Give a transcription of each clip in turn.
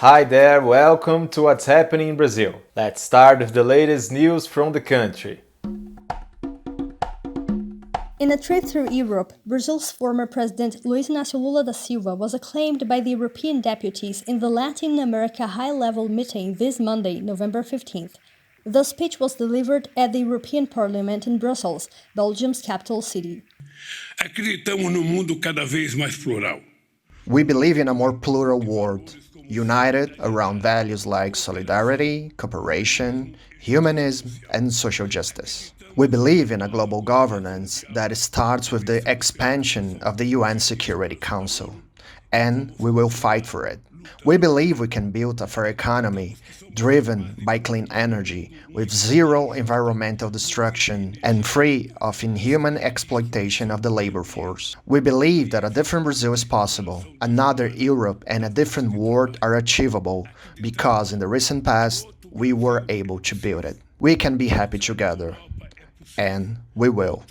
Hi there, welcome to What's Happening in Brazil. Let's start with the latest news from the country. In a trip through Europe, Brazil's former president Luiz Inácio Lula da Silva was acclaimed by the European deputies in the Latin America high-level meeting this Monday, November 15th. The speech was delivered at the European Parliament in Brussels, Belgium's capital city. Acreditamos num mundo cada vez mais plural. We believe in a more plural world, united around values like solidarity, cooperation, humanism, and social justice. We believe in a global governance that starts with the expansion of the UN Security Council, and we will fight for it. We believe we can build a fair economy driven by clean energy, with zero environmental destruction and free of inhuman exploitation of the labor force. We believe that a different Brazil is possible, another Europe and a different world are achievable, because in the recent past, we were able to build it. We can be happy together, and we will.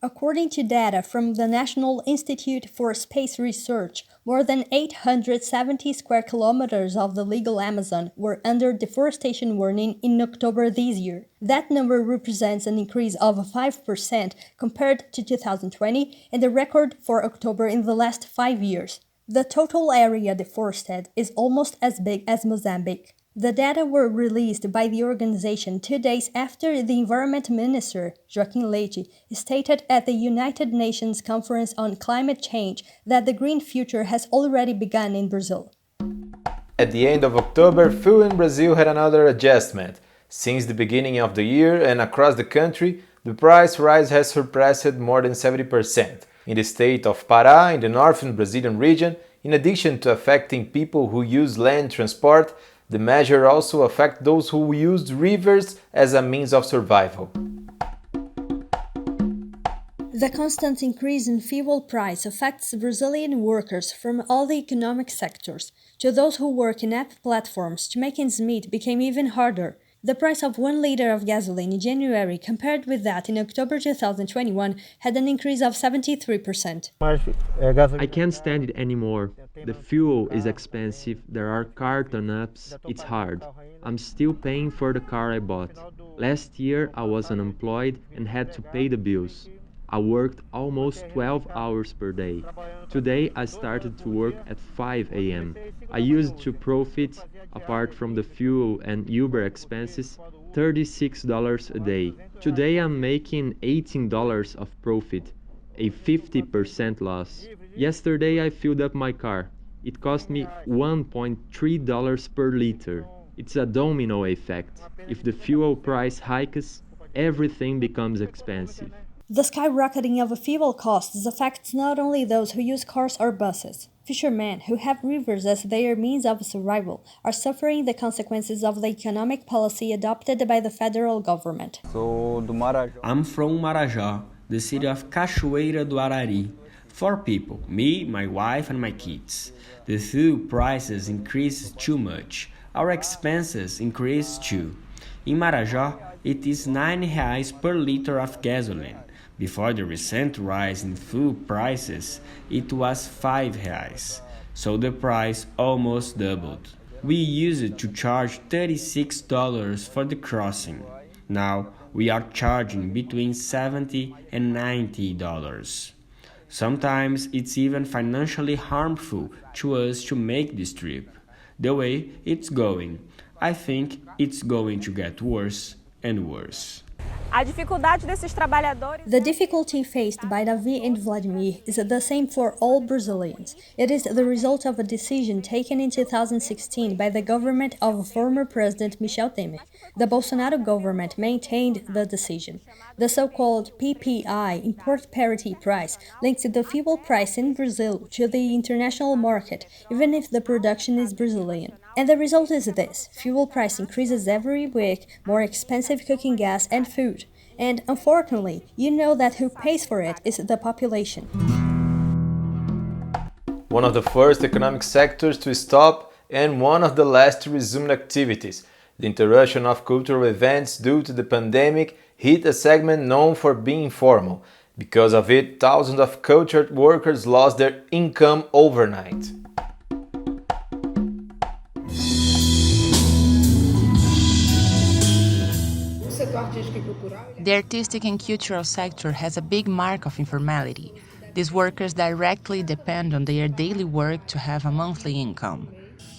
According to data from the National Institute for Space Research, more than 870 square kilometers of the legal Amazon were under deforestation warning in October this year. That number represents an increase of 5% compared to 2020 and a record for October in the last 5 years. The total area deforested is almost as big as Mozambique. The data were released by the organization 2 days after the Environment Minister, Joaquim Leite, stated at the United Nations Conference on Climate Change that the green future has already begun in Brazil. At the end of October, fuel in Brazil had another adjustment. Since the beginning of the year and across the country, the price rise has surpassed more than 70%. In the state of Pará, in the northern Brazilian region, in addition to affecting people who use land transport, the measure also affects those who used rivers as a means of survival. The constant increase in fuel price affects Brazilian workers from all the economic sectors. To those who work in app platforms, to make ends meet became even harder. The price of 1 liter of gasoline in January compared with that in October 2021 had an increase of 73%. I can't stand it anymore. The fuel is expensive, there are car turn-ups, it's hard. I'm still paying for the car I bought. Last year I was unemployed and had to pay the bills. I worked almost 12 hours per day. Today I started to work at 5 a.m. I used to profit, apart from the fuel and Uber expenses, $36 a day. Today I'm making $18 of profit, a 50% loss. Yesterday I filled up my car. It cost me $1.3 per liter. It's a domino effect. If the fuel price hikes, everything becomes expensive. The skyrocketing of fuel costs affects not only those who use cars or buses. Fishermen, who have rivers as their means of survival, are suffering the consequences of the economic policy adopted by the federal government. I'm from Marajó, the city of Cachoeira do Arari. 4 people, me, my wife and my kids. The fuel prices increased too much. Our expenses increased too. In Marajó, it is R$9 per liter of gasoline. Before the recent rise in fuel prices, it was R$5, so the price almost doubled. We used to charge $36 for the crossing. Now we are charging between $70 and $90. Sometimes it's even financially harmful to us to make this trip. The way it's going, I think it's going to get worse and worse. The difficulty faced by Davi and Vladimir is the same for all Brazilians. It is the result of a decision taken in 2016 by the government of former President Michel Temer. The Bolsonaro government maintained the decision. The so-called PPI, import parity price, links the fuel price in Brazil to the international market, even if the production is Brazilian. And the result is this: fuel price increases every week, more expensive cooking gas and food. And unfortunately, you know that who pays for it is the population. One of the first economic sectors to stop and one of the last to resume activities. The interruption of cultural events due to the pandemic hit a segment known for being informal. Because of it, thousands of cultured workers lost their income overnight. The artistic and cultural sector has a big mark of informality. These workers directly depend on their daily work to have a monthly income.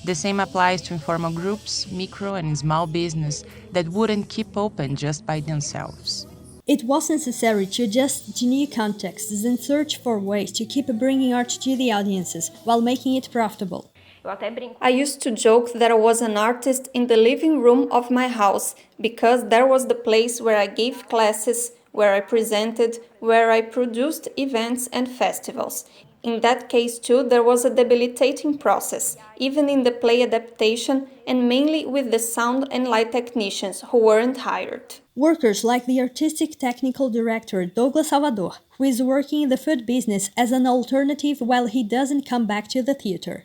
The same applies to informal groups, micro and small business that wouldn't keep open just by themselves. It was necessary to adjust to new contexts and search for ways to keep bringing art to the audiences while making it profitable. I used to joke that I was an artist in the living room of my house because there was the place where I gave classes, where I presented, where I produced events and festivals. In that case too, there was a debilitating process, even in the play adaptation and mainly with the sound and light technicians who weren't hired. Workers like the artistic technical director Douglas Salvador, who is working in the food business as an alternative while he doesn't come back to the theater.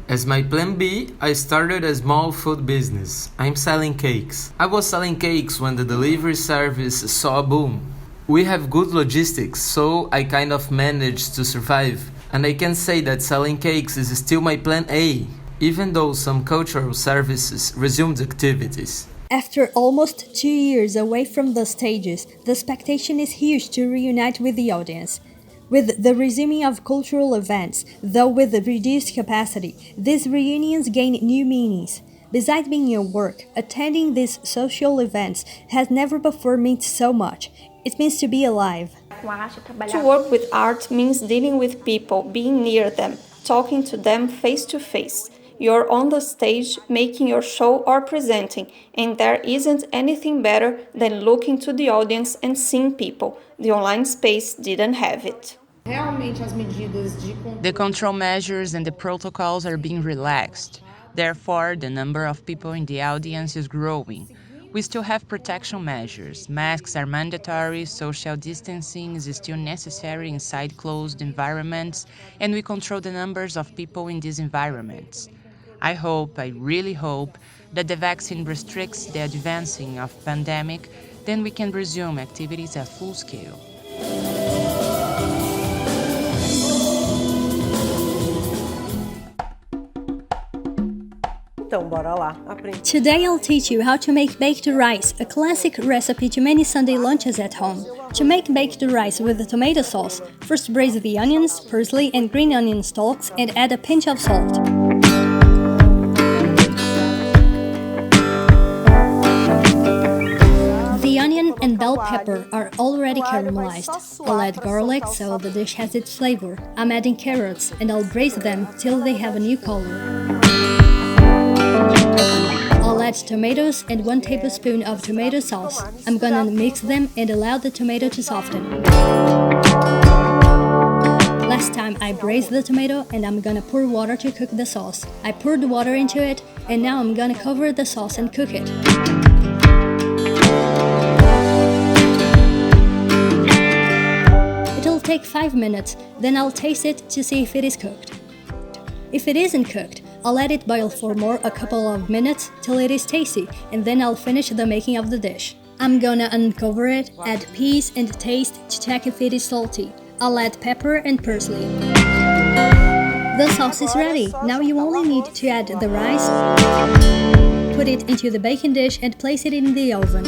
As my plan B, I started a small food business. I'm selling cakes. I was selling cakes when the delivery service saw a boom. We have good logistics, so I kind of managed to survive. And I can say that selling cakes is still my plan A, even though some cultural services resumed activities. After almost 2 years away from the stages, the expectation is huge to reunite with the audience. With the resuming of cultural events, though with a reduced capacity, these reunions gain new meanings. Besides being your work, attending these social events has never before meant so much. It means to be alive. To work with art means dealing with people, being near them, talking to them face to face. You're on the stage making your show or presenting, and there isn't anything better than looking to the audience and seeing people. The online space didn't have it. The control measures and the protocols are being relaxed. Therefore, the number of people in the audience is growing. We still have protection measures. Masks are mandatory, social distancing is still necessary inside closed environments, and we control the numbers of people in these environments. I really hope, that the vaccine restricts the advancing of pandemic, then we can resume activities at full scale. Today I'll teach you how to make baked rice, a classic recipe to many Sunday lunches at home. To make baked rice with the tomato sauce, first braise the onions, parsley and green onion stalks and add a pinch of salt. The onion and bell pepper are already caramelized. I'll add garlic so the dish has its flavor. I'm adding carrots and I'll braise them till they have a new color. I'll add tomatoes and 1 tablespoon of tomato sauce. I'm gonna mix them and allow the tomato to soften. Last time I braised the tomato and I'm gonna pour water to cook the sauce. I poured water into it and now I'm gonna cover the sauce and cook it. It'll take 5 minutes, then I'll taste it to see if it is cooked. If it isn't cooked, I'll let it boil for a couple of minutes till it is tasty, and then I'll finish the making of the dish. I'm gonna uncover it, add peas and taste to check if it is salty. I'll add pepper and parsley. The sauce is ready. Now you only need to add the rice, put it into the baking dish and place it in the oven.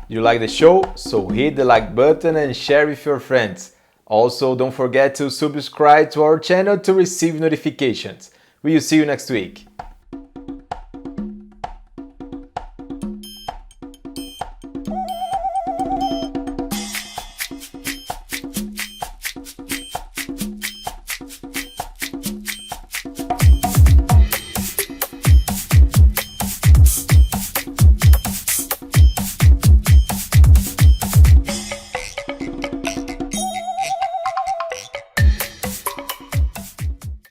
You like the show? So hit the like button and share with your friends. Also, don't forget to subscribe to our channel to receive notifications. We will see you next week.